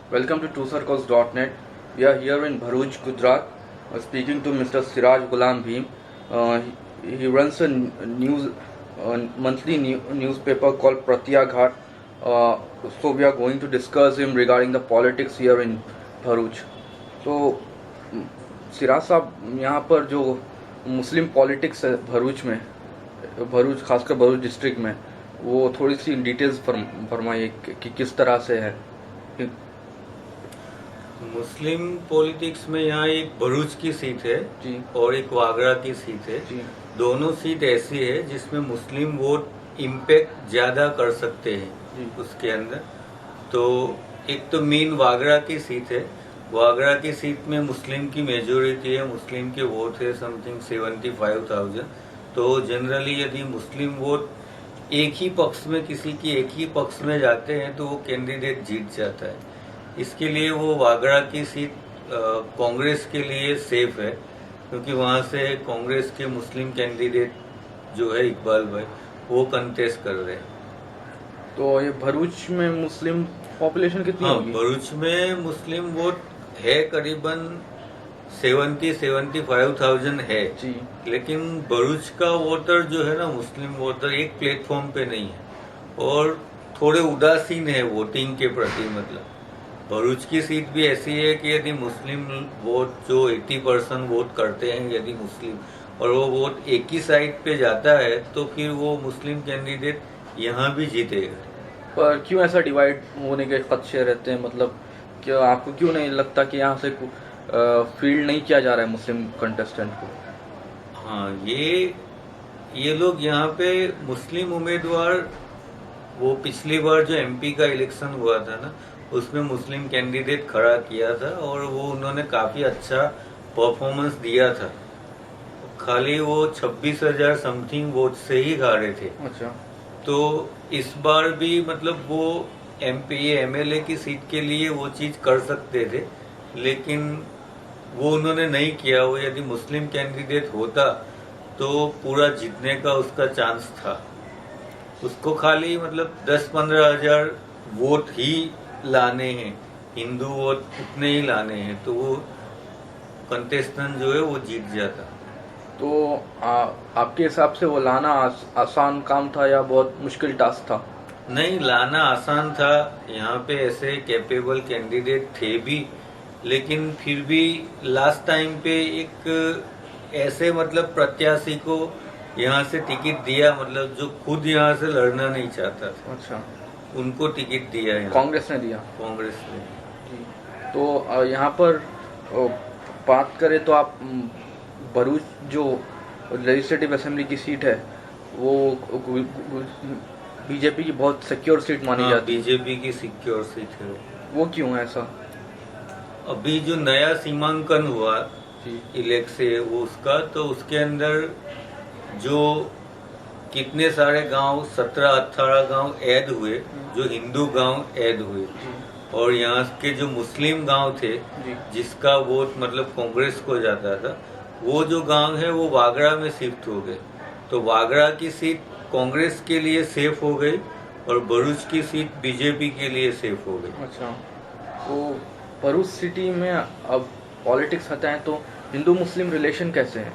Welcome to TrueCircles.net. We are here in Bharuch, Gujarat, speaking to Mr. Siraj Ghulam Bhim. He runs a monthly newspaper called Pratyaghat. So we are going to discuss him regarding the politics here in Bharuch. So Siraj साहब, यहाँ पर जो मुस्लिम politics है भरूच खासकर Bharuch district में, वो थोड़ी सी details फरमाइए कि किस तरह से है। मुस्लिम पॉलिटिक्स में यहाँ एक भरूच की सीट है जी। और एक वागरा की सीट है जी। दोनों सीट ऐसी है जिसमें मुस्लिम वोट इम्पैक्ट ज्यादा कर सकते हैं जी। उसके अंदर। तो एक तो मेन वागरा की सीट है। वागरा की सीट में मुस्लिम की मेजोरिटी है, मुस्लिम के वोट है समथिंग 75,000। तो जनरली यदि मुस्लिम वोट एक ही पक्ष में, किसी की एक ही पक्ष में जाते हैं तो वो कैंडिडेट जीत जाता है। इसके लिए वो वागरा की सीट कांग्रेस के लिए सेफ है, क्योंकि वहाँ से कांग्रेस के मुस्लिम कैंडिडेट जो है इकबाल भाई, वो कंटेस्ट कर रहे हैं। तो ये भरूच में मुस्लिम पॉपुलेशन कितनी होगी? भरूच में मुस्लिम वोट है करीबन 70-75,000 है जी। लेकिन भरूच का वोटर जो है ना, मुस्लिम वोटर एक प्लेटफॉर्म पे नहीं है और थोड़े उदासीन है वोटिंग के प्रति। मतलब भरूच की सीट भी ऐसी है कि यदि मुस्लिम वोट जो 80% वोट करते हैं, यदि मुस्लिम और वो वोट एक ही साइड पे जाता है तो फिर वो मुस्लिम कैंडिडेट यहाँ भी जीतेगा। पर क्यों ऐसा डिवाइड होने के खदशे रहते हैं? मतलब क्या आपको क्यों नहीं लगता कि यहाँ से फील्ड नहीं किया जा रहा है मुस्लिम कंटेस्टेंट को? हाँ, ये लोग यहाँ पे मुस्लिम उम्मीदवार, वो पिछली बार जो एमपी का इलेक्शन हुआ था ना, उसमें मुस्लिम कैंडिडेट खड़ा किया था और वो उन्होंने काफी अच्छा परफॉर्मेंस दिया था। खाली वो 26,000 समथिंग वोट से ही हारे थे। अच्छा। तो इस बार भी मतलब वो एमपी एमएलए की सीट के लिए वो चीज कर सकते थे, लेकिन वो उन्होंने नहीं किया। वो यदि मुस्लिम कैंडिडेट होता तो पूरा जीतने का उसका चांस था। उसको खाली मतलब 10-15 हजार वोट ही लाने हैं, हिंदू वोट उतने ही लाने हैं, तो वो कंटेस्टेंट जो है वो जीत जाता। तो आपके हिसाब से वो लाना आसान काम था या बहुत मुश्किल टास्क था? नहीं, लाना आसान था। यहाँ पे ऐसे कैपेबल कैंडिडेट थे भी, लेकिन फिर भी लास्ट टाइम पे एक ऐसे मतलब प्रत्याशी को यहाँ से टिकट दिया, मतलब जो खुद यहाँ से लड़ना नहीं चाहता था। अच्छा। उनको टिकट दिया है, कांग्रेस ने दिया? कांग्रेस ने। तो यहाँ पर बात करें तो आप भरूच जो लेजिस्लेटिव असेंबली की सीट है वो बीजेपी की बहुत सिक्योर सीट मानी जाती है। बीजेपी की सिक्योर सीट है। वो क्यों है ऐसा? अभी जो नया सीमांकन हुआ इलेक्ट से वो उसका, तो उसके अंदर जो कितने सारे गांव 17-18 गांव ऐड हुए, जो हिंदू गांव ऐड हुए, और यहाँ के जो मुस्लिम गांव थे जिसका वोट मतलब कांग्रेस को जाता था, वो जो गांव है वो वागरा में शिफ्ट हो गए। तो वागरा की सीट कांग्रेस के लिए सेफ हो गई और भरूच की सीट बीजेपी के लिए सेफ हो गई। अच्छा। तो भरूच सिटी में अब पॉलिटिक्स हटाएं तो हिंदू मुस्लिम रिलेशन कैसे हैं?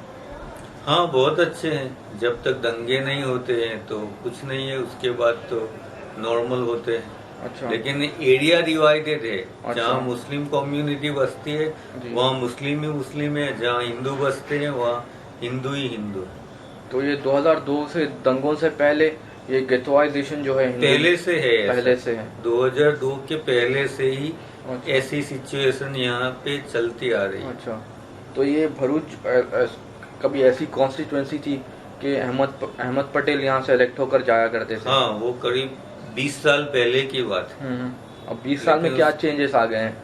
हाँ, बहुत अच्छे हैं। जब तक दंगे नहीं होते हैं तो कुछ नहीं है, उसके बाद तो नॉर्मल होते हैं। अच्छा। लेकिन एरिया डिवाइडेड है। अच्छा। जहाँ मुस्लिम कम्युनिटी बसती है वहाँ मुस्लिम ही मुस्लिम है, जहाँ हिंदू बसते हैं वहाँ हिंदू ही हिंदू है। तो ये 2002 से दंगों से पहले ये गेटोइजेशन जो है पहले से है, पहले से है 2002 के पहले से ही। अच्छा। ऐसी सिचुएशन यहाँ पे चलती आ रही है। अच्छा। तो ये भरूच कभी ऐसी कॉन्स्टिट्यूएंसी थी कि अहमद पटेल यहाँ से इलेक्ट होकर जाया करते थे? हाँ, वो करीब 20 साल पहले की बात है। अब 20 साल में क्या चेंजेस आ गए हैं?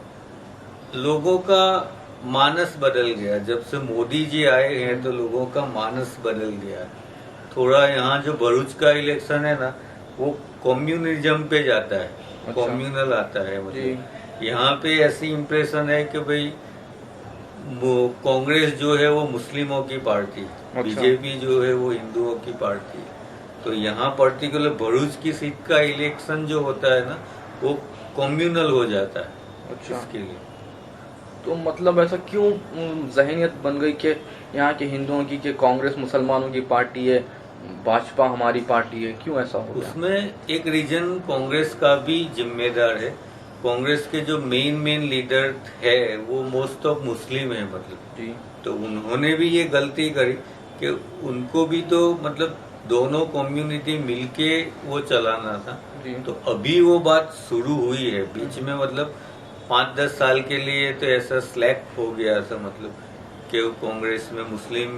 लोगों का मानस बदल गया। जब से मोदी जी आए हैं तो लोगों का मानस बदल गया। थोड़ा यहाँ जो भरूच का इलेक्शन है ना, वो कम्युनिज्म पे जाता है। अच्छा। कम्युनल आता है। मतलब यहाँ पे ऐसी इम्प्रेशन है कि भाई वो कांग्रेस जो है वो मुस्लिमों की पार्टी, बीजेपी जो है वो हिंदुओं की पार्टी। तो यहाँ पर्टिकुलर भरूच की सीट का इलेक्शन जो होता है ना, वो कम्युनल हो जाता है। अच्छा। इसके लिए। तो मतलब ऐसा क्यों जहनीत बन गई कि यहाँ के हिंदुओं की कि कांग्रेस मुसलमानों की पार्टी है, भाजपा हमारी पार्टी है, क्यों ऐसा हो गया? उसमें एक रीजन कांग्रेस का भी जिम्मेदार है। कांग्रेस के जो मेन लीडर है वो मोस्ट ऑफ मुस्लिम है, मतलब जी तो उन्होंने भी ये गलती करी कि उनको भी तो मतलब दोनों कम्युनिटी मिलके वो चलाना था। जी तो अभी वो बात शुरू हुई है बीच में, मतलब 5-10 साल के लिए तो ऐसा स्लैक हो गया था, मतलब कि वो कांग्रेस में मुस्लिम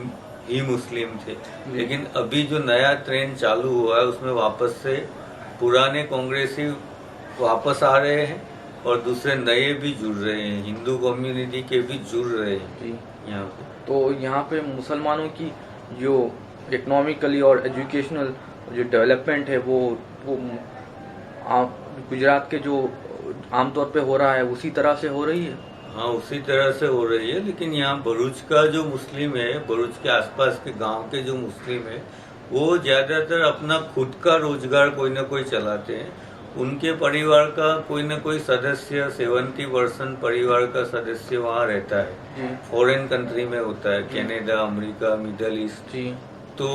ही मुस्लिम थे। लेकिन अभी जो नया ट्रेंड चालू हुआ है उसमें वापस से पुराने कांग्रेसी वापस आ रहे हैं और दूसरे नए भी जुड़ रहे हैं, हिंदू कम्युनिटी के भी जुड़ रहे हैं जी। यहाँ पे। तो यहाँ पे मुसलमानों की जो इकोनॉमिकली और एजुकेशनल जो डेवलपमेंट है वो गुजरात के जो आमतौर पे हो रहा है उसी तरह से हो रही है। हाँ, उसी तरह से हो रही है। लेकिन यहाँ भरूच का जो मुस्लिम है, भरूच के आसपास के गांव के जो मुस्लिम है, वो ज्यादातर अपना खुद का रोजगार कोई ना कोई चलाते हैं। उनके परिवार का कोई ना कोई सदस्य 70% परिवार का सदस्य वहाँ रहता है, जी फॉरेन कंट्री में होता है, कनाडा, अमेरिका, मिडल ईस्ट। जी तो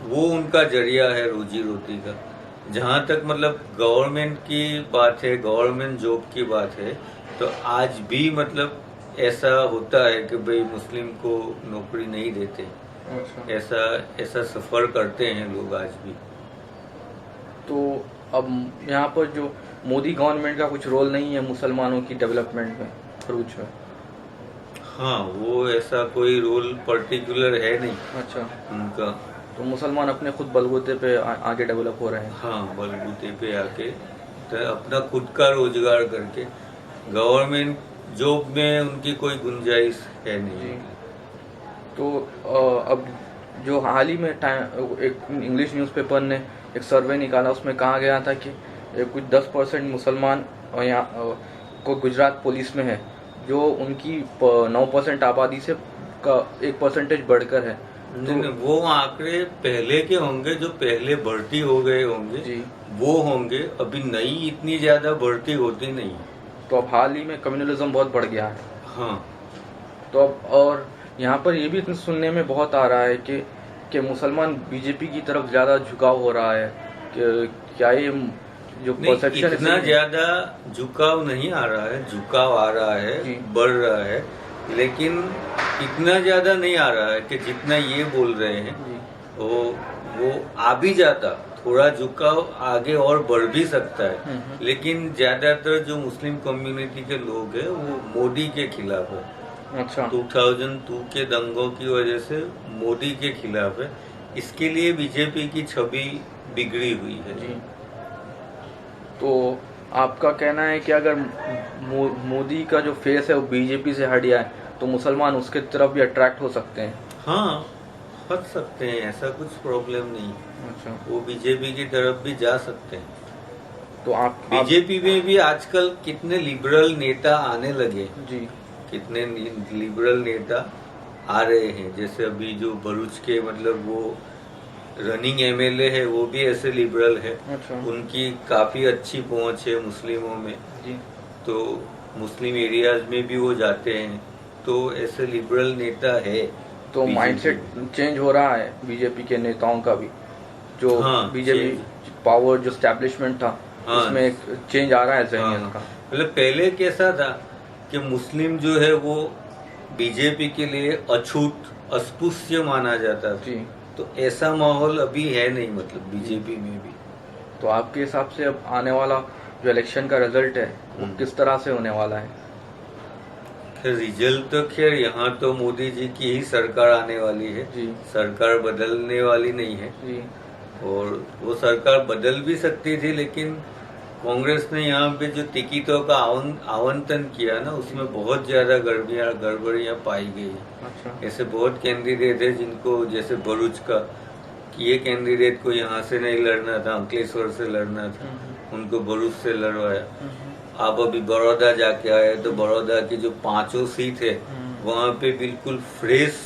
वो उनका जरिया है रोजी रोटी का। जहाँ तक मतलब गवर्नमेंट की बात है, गवर्नमेंट जॉब की बात है, तो आज भी मतलब ऐसा होता है कि भाई मुस्लिम को नौकरी नहीं देते। अच्छा। ऐसा ऐसा सफर करते हैं लोग आज भी। तो अब यहाँ पर जो मोदी गवर्नमेंट का कुछ रोल नहीं है मुसलमानों की डेवलपमेंट में भरूच में? हाँ, वो ऐसा कोई रोल पर्टिकुलर है नहीं अच्छा। उनका। तो मुसलमान अपने खुद बलबूते पे आगे डेवलप हो रहे हैं। हाँ, बलबूते पे आके तो अपना खुद का रोजगार करके, गवर्नमेंट जॉब में उनकी कोई गुंजाइश है जी। नहीं। तो अब जो हाल ही में एक इंग्लिश न्यूज़पेपर ने एक सर्वे निकाला, उसमें कहा गया था कि कुछ 10% मुसलमान यहाँ को गुजरात पुलिस में है, जो उनकी 9% आबादी से का 1% बढ़कर है। नहीं, वो आंकड़े पहले के होंगे, जो पहले भर्ती हो गए होंगे जी। वो होंगे। अभी नई इतनी ज्यादा भर्ती होती नहीं। तो अब हाल ही में कम्युनलिज्म बहुत बढ़ गया है। हाँ, तो अब और यहाँ पर ये भी सुनने में बहुत आ रहा है कि मुसलमान बीजेपी की तरफ ज़्यादा झुकाव हो रहा है। कि क्या ये जो नहीं, परसेप्शन इतना ज्यादा झुकाव नहीं आ रहा है, झुकाव आ रहा जी। है, बढ़ रहा है, लेकिन इतना ज्यादा नहीं आ रहा है कि जितना ये बोल रहे हैं। वो आ भी जाता, थोड़ा झुकाव आगे और बढ़ भी सकता है। लेकिन ज्यादातर जो मुस्लिम कम्युनिटी के लोग हैं वो मोदी के खिलाफ है। अच्छा। 2002 के दंगों की वजह से मोदी के खिलाफ है। इसके लिए बीजेपी की छवि बिगड़ी हुई है। जी। तो आपका कहना है कि अगर मोदी का जो फेस है वो बीजेपी से हट जाए तो मुसलमान उसके तरफ भी अट्रैक्ट हो सकते हैं? हाँ, हट सकते हैं, ऐसा कुछ प्रॉब्लम नहीं। अच्छा। वो बीजेपी की तरफ भी जा सकते हैं। तो आप बीजेपी में भी आजकल कितने लिबरल नेता आने लगे, जी कितने लिबरल नेता आ रहे हैं। जैसे अभी जो भरूच के मतलब वो रनिंग एमएलए है, वो भी ऐसे लिबरल है। अच्छा। उनकी काफी अच्छी पहुंच है मुस्लिमों में, जी। तो मुस्लिम एरियाज में भी वो जाते हैं। तो ऐसे लिबरल नेता है। तो BJP माइंडसेट चेंज हो रहा है बीजेपी के नेताओं का भी, जो हाँ, बीजेपी पावर जो स्टैब्लिशमेंट था हाँ, उसमें एक चेंज आ रहा है हाँ, जहनीत का। मतलब पहले कैसा था कि मुस्लिम जो है वो बीजेपी के लिए अछूत, अस्पृश्य माना जाता था। जी। तो ऐसा माहौल अभी है नहीं, मतलब बीजेपी में भी। तो आपके हिसाब से अब आने वाला जो इलेक्शन का रिजल्ट है वो किस तरह से होने वाला है? खैर रिजल्ट तो खैर यहाँ तो मोदी जी की ही सरकार आने वाली है। जी। सरकार बदलने वाली नहीं है। जी। और वो सरकार बदल भी सकती थी, लेकिन कांग्रेस ने यहाँ पे जो टिकटों का आवंटन किया ना, उसमें बहुत ज्यादा गड़बड़ियाँ पाई गई। अच्छा। ऐसे बहुत कैंडिडेट है जिनको, जैसे भरूच का, कि ये कैंडिडेट को यहाँ से नहीं लड़ना था, अंकलेश्वर से लड़ना था, उनको भरूच से लड़वाया। आप अभी बड़ौदा जाके आए तो बड़ौदा की जो 5 सीट है वहाँ पे बिल्कुल फ्रेश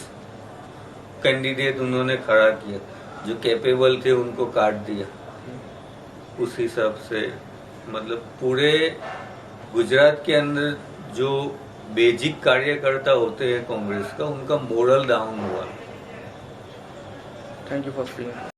कैंडिडेट उन्होंने खड़ा किया, जो कैपेबल थे उनको काट दिया। उस हिसाब से मतलब पूरे गुजरात के अंदर जो बेसिक कार्यकर्ता होते हैं कांग्रेस का, उनका मोरल डाउन हुआ। Thank you for speaking.